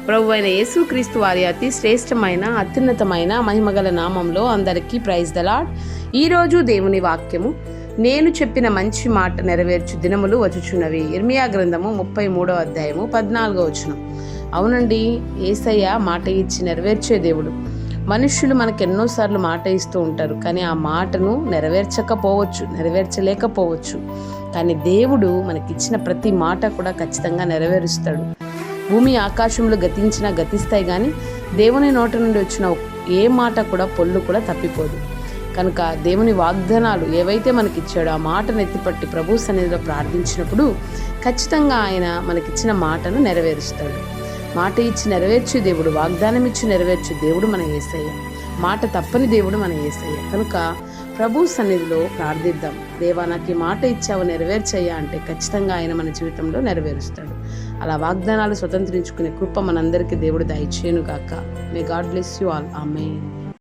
ప్రభు అయిన యేసుక్రీస్తు వారి అతి శ్రేష్టమైన అత్యున్నతమైన మహిమగల నామంలో అందరికీ ప్రైజ్ ద లార్డ్. ఈరోజు దేవుని వాక్యము, నేను చెప్పిన మంచి మాట నెరవేర్చు దినములు వచ్చుచున్నవి. ఇర్మియా గ్రంథము 33వ అధ్యాయము 14వ వచనం. అవునండి, యేసయ్య మాట ఇచ్చి నెరవేర్చే దేవుడు. మనుష్యులు మనకు ఎన్నోసార్లు మాట ఇస్తూ ఉంటారు, కానీ ఆ మాటను నెరవేర్చలేకపోవచ్చు. కానీ దేవుడు మనకిచ్చిన ప్రతి మాట కూడా ఖచ్చితంగా నెరవేరుస్తాడు. భూమి ఆకాశంలో గతిస్తాయి, కానీ దేవుని నోట నుండి వచ్చిన ఏ మాట కూడా పొల్లు కూడా తప్పిపోదు. కనుక దేవుని వాగ్దానాలు ఏవైతే మనకిచ్చాడో ఆ మాటను ఎత్తిపట్టి ప్రభు సన్నిధిలో ప్రార్థించినప్పుడు ఖచ్చితంగా ఆయన మనకిచ్చిన మాటను నెరవేరుస్తాడు. మాట ఇచ్చి నెరవేర్చే దేవుడు, వాగ్దానం ఇచ్చి నెరవేర్చే దేవుడు మన యేసయ్య. మాట తప్పని దేవుడు మన యేసయ్య. కనుక ప్రభు సన్నిధిలో ప్రార్థిద్దాం. దేవా, నాకు ఈ మాట ఇచ్చావు, నెరవేర్చయ్యా అంటే ఖచ్చితంగా ఆయన మన జీవితంలో నెరవేరుస్తాడు. అలా వాగ్దానాలు స్వతంత్రించుకునే కృప మనందరికీ దేవుడు దయచేయును గాక. May God bless you all. Amen.